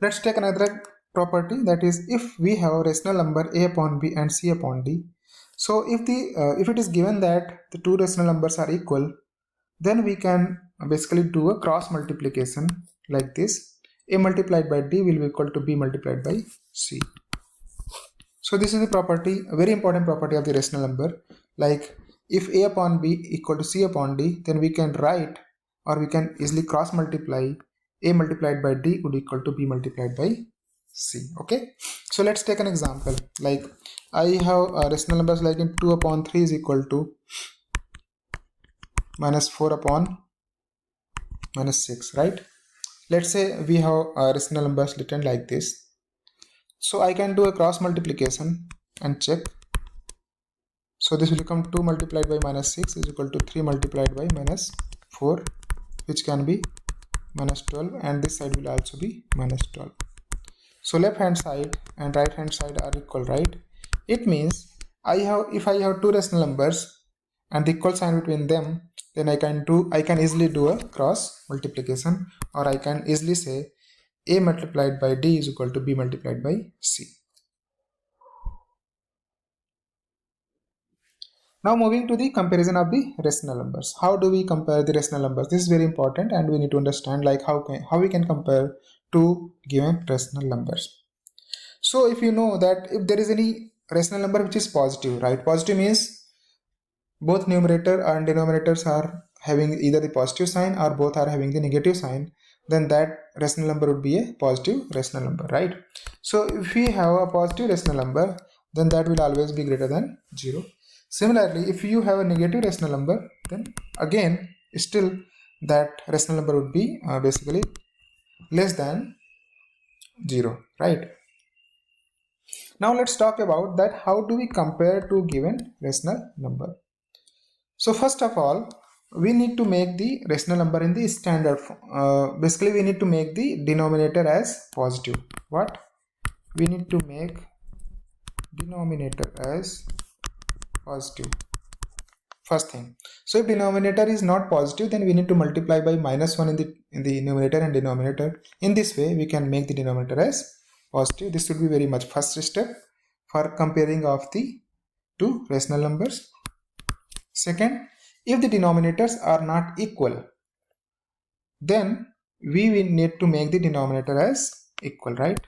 Let's take another property, that is if we have a rational number a upon b and c upon d. So if it is given that the two rational numbers are equal, then we can basically do a cross multiplication like this. A multiplied by d will be equal to b multiplied by c. So this is the property, a very important property of the rational number. Like if a upon b equal to c upon d, then we can write, or we can easily cross multiply, a multiplied by d would equal to b multiplied by c. Okay, so let's take an example. Like I have rational numbers like in 2 upon 3 is equal to minus 4 upon minus 6, right? Let's say we have rational numbers written like this. So I can do a cross multiplication and check. So this will become 2 multiplied by minus 6 is equal to 3 multiplied by minus 4, which can be minus 12, and this side will also be minus 12. So left hand side and right hand side are equal, right? It means if I have two rational numbers and the equal sign between them, then I can easily do a cross multiplication, or I can easily say a multiplied by d is equal to b multiplied by c. Now moving to the comparison of the rational numbers. How do we compare the rational numbers? This is very important, and we need to understand like how we can compare two given rational numbers. So if you know that if there is any rational number which is positive, right? Positive means both numerator and denominators are having either the positive sign or both are having the negative sign, then that rational number would be a positive rational number, right? So if we have a positive rational number, then that will always be greater than 0. Similarly, if you have a negative rational number, then again still that rational number would be basically less than 0, right? Now let's talk about that how do we compare two given rational number. So first of all, we need to make the rational number in the standard form. Basically we need to make the denominator as positive. What? We need to make denominator as positive, first thing. So if denominator is not positive, then we need to multiply by minus 1 in the numerator and denominator. In this way we can make the denominator as positive. This would be very much first step for comparing of the two rational numbers. Second, if the denominators are not equal, then we will need to make the denominator as equal, right?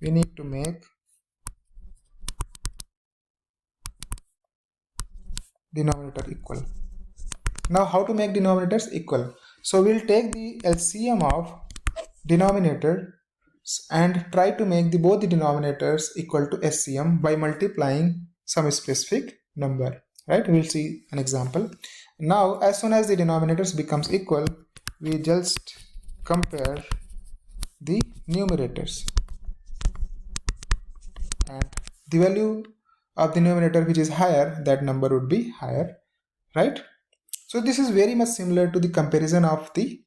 We need to make denominator equal. Now how to make denominators equal? So we'll take the LCM of denominator and try to make both the denominators equal to SCM by multiplying some specific number, right? We'll see an example. Now as soon as the denominators becomes equal, we just compare the numerators, and the value of the numerator which is higher, that number would be higher, right? So this is very much similar to the comparison of the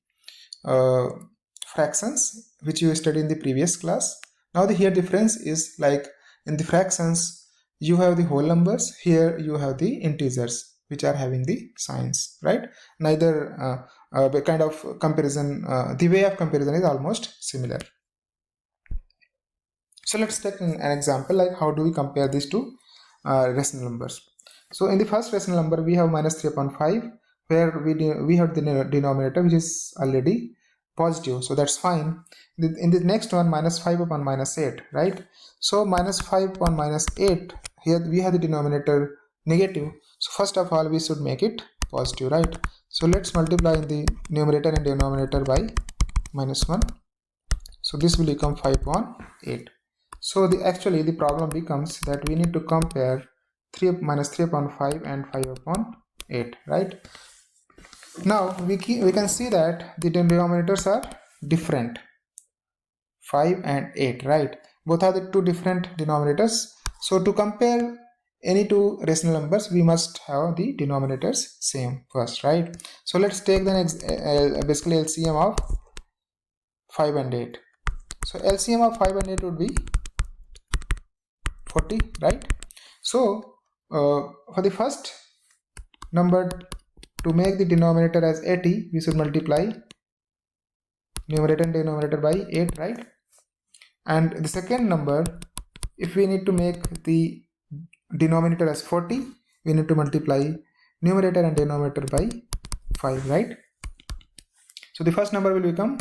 fractions which you studied in the previous class. Now the here difference is like in the fractions you have the whole numbers, here you have the integers which are having the signs, right? Neither kind of comparison, the way of comparison is almost similar. So let's take an example like how do we compare these two rational numbers. So in the first rational number we have minus 3 upon 5, where we have the denominator which is already positive, so that's fine. In the next one, minus 5 upon minus 8, right? So minus 5 upon minus 8, here we have the denominator negative, so first of all we should make it positive, right? So let's multiply in the numerator and denominator by minus 1, so this will become 5 upon 8. So actually the problem becomes that we need to compare minus 3 upon 5 and 5 upon 8, right? Now we can see that the denominators are different, 5 and 8, right? Both are the two different denominators. So to compare any two rational numbers, we must have the denominators same first, right? So let's take the basically LCM of 5 and 8. So LCM of 5 and 8 would be 40, right? So for the first number, to make the denominator as 80, we should multiply numerator and denominator by 8, right? And the second number, if we need to make the denominator as 40, we need to multiply numerator and denominator by 5, right? So the first number will become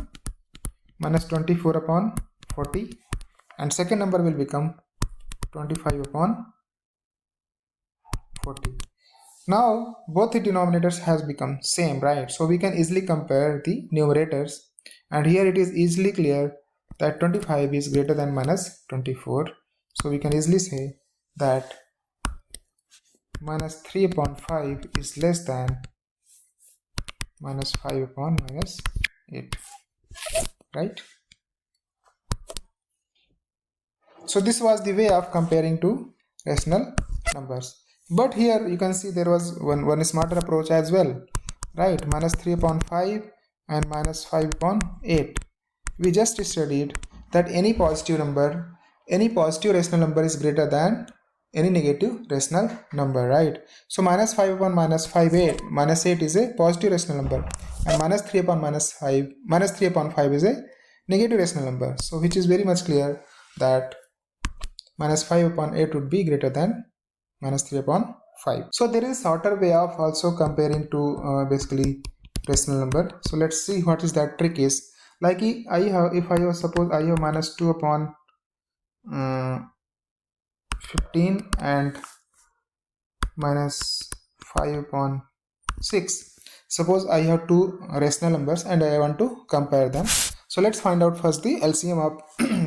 minus 24 upon 40, and second number will become 25 upon 40. Now both the denominators has become same, right? So we can easily compare the numerators, and here it is easily clear that 25 is greater than minus 24. So we can easily say that minus 3 upon 5 is less than minus 5 upon minus 8, right? So this was the way of comparing two rational numbers. But here you can see there was one smarter approach as well, right? Minus 3 upon 5 and minus 5 upon 8. We just studied that any positive rational number is greater than any negative rational number, right? So minus 5 upon minus 8 is a positive rational number, and minus 3 upon 5 is a negative rational number. So which is very much clear that minus 5 upon 8 would be greater than minus 3 upon 5. So there is a shorter way of also comparing to basically rational number. So let's see what is that trick is. Like if I have minus 2 upon 15 and minus 5 upon 6. Suppose I have two rational numbers and I want to compare them. So let's find out first the LCM of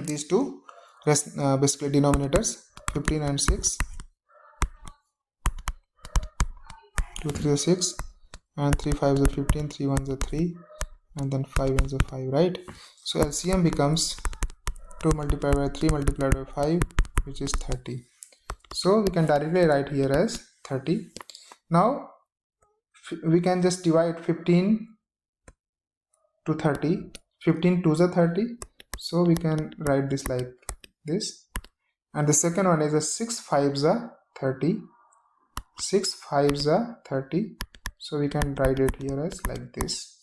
these two basically denominators, 15 and 6. 2 3 is 6 and 3 5 is 15, 3 1 is 3, and then 5 1 is 5, right? So LCM becomes 2 multiplied by 3 multiplied by 5, which is 30. So we can directly write here as 30. Now we can just divide 15 to 30. 15 2s are 30, so we can write this like this. And the second one is a 6 5s are 30. 6 5s are 30, so we can write it here as like this,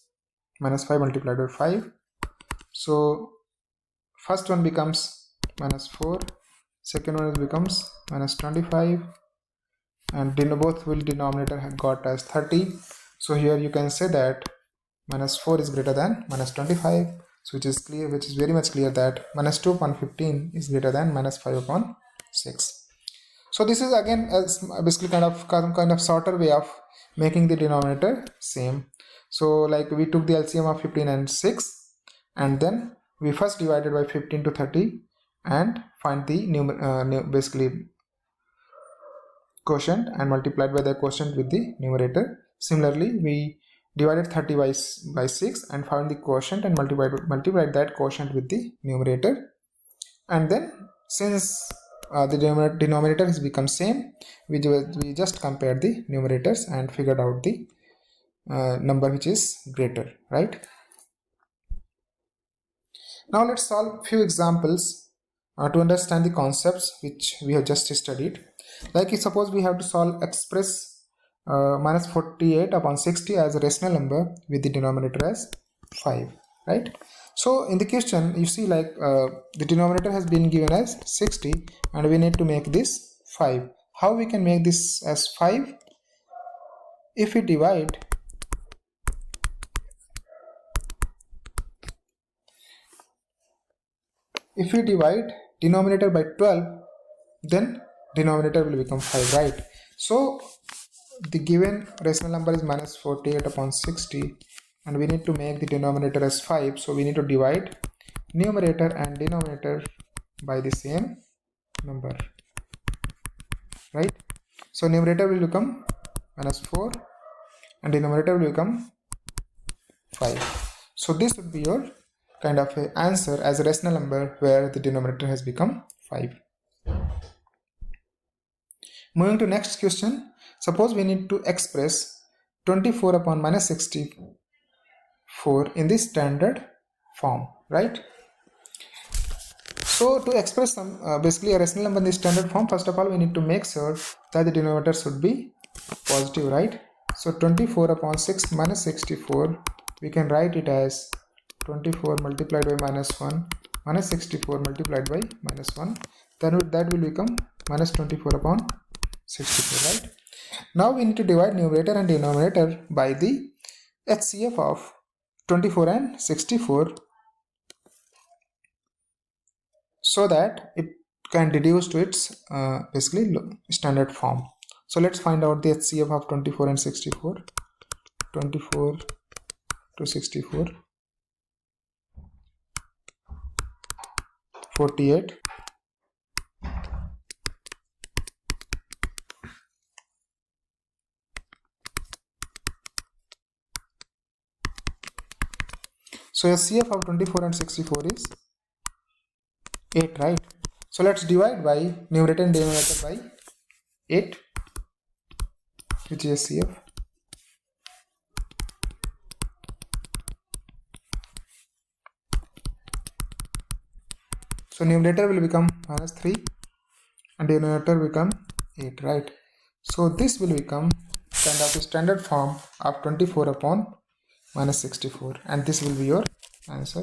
minus 5 multiplied by 5. So first one becomes minus 4, second one becomes minus 25, and both will denominator have got as 30. So here you can say that minus 4 is greater than minus 25, so which is very much clear that minus 2 upon 15 is greater than minus 5 upon 6. So this is again basically kind of shorter way of making the denominator same. So like we took the LCM of 15 and 6, and then we first divided by 15 to 30 and find the basically quotient and multiplied by the quotient with the numerator. Similarly, we divided 30 by 6 and found the quotient and multiplied that quotient with the numerator. And then since the denominator has become same, we just compared the numerators and figured out the number which is greater, right? Now let's solve few examples to understand the concepts which we have just studied. Like suppose we have to express minus 48 upon 60 as a rational number with the denominator as 5, right? So in the question you see like the denominator has been given as 60 and we need to make this 5. How we can make this as 5? If we divide denominator by 12, then denominator will become 5, right? So the given rational number is minus 48 upon 60 and we need to make the denominator as 5, so we need to divide numerator and denominator by the same number, right? So numerator will become minus 4 and denominator will become 5. So this would be your kind of a answer as a rational number where the denominator has become 5. Moving to next question. Suppose we need to express 24 upon minus 64 in the standard form, right? So to express some basically a rational number in the standard form, first of all we need to make sure that the denominator should be positive, right? So 24 upon 6 minus 64, we can write it as 24 multiplied by minus 1 minus 64 multiplied by minus 1, then that will become minus 24 upon 64, right? Now we need to divide numerator and denominator by the HCF of 24 and 64 so that it can reduce to its basically standard form. So let's find out the HCF of 24 and 64. 24 to 64, 48. So HCF of 24 and 64 is 8, right? So let's divide by numerator and denominator by 8, which is HCF. So numerator will become minus 3 and denominator will become 8, right? So this will become kind of a standard form of 24 upon minus 64, and this will be your answer.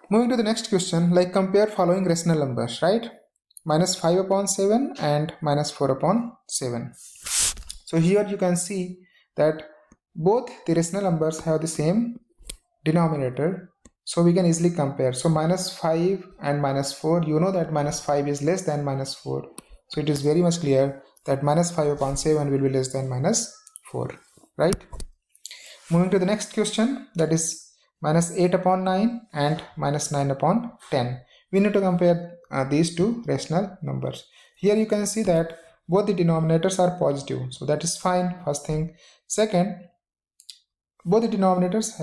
Moving to the next question, like compare following rational numbers, right? Minus 5 upon 7 and minus 4 upon 7. So here you can see that both the rational numbers have the same denominator, so we can easily compare. So minus 5 and minus 4, you know that minus 5 is less than minus 4. So it is very much clear that minus 5 upon 7 will be less than minus 4, right? Moving to the next question, that is minus 8 upon 9 and minus 9 upon 10. We need to compare these two rational numbers. Here you can see that both the denominators are positive, so that is fine, first thing. Second, both the denominators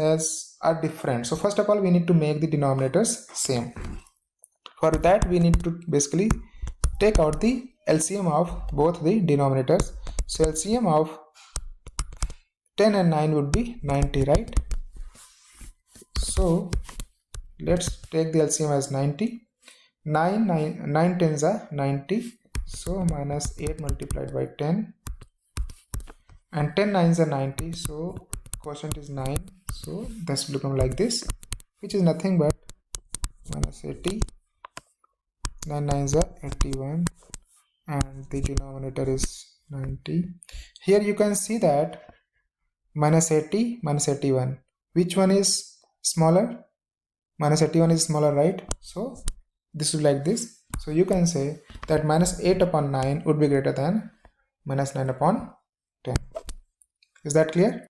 are different. So first of all, we need to make the denominators same. For that, we need to basically take out the LCM of both the denominators. So LCM of 10 and 9 would be 90, right? So let's take the LCM as 90. 9 tens are 90. So minus 8 multiplied by 10. And 10 nines are 90. So quotient is 9. So this will become like this, which is nothing but minus 80. 9 nines are 81. And the denominator is 90. Here you can see that minus 80, minus 81. Which one is smaller? Minus 81 is smaller, right? So this is like this. So you can say that minus 8 upon 9 would be greater than minus 9 upon 10. Is that clear?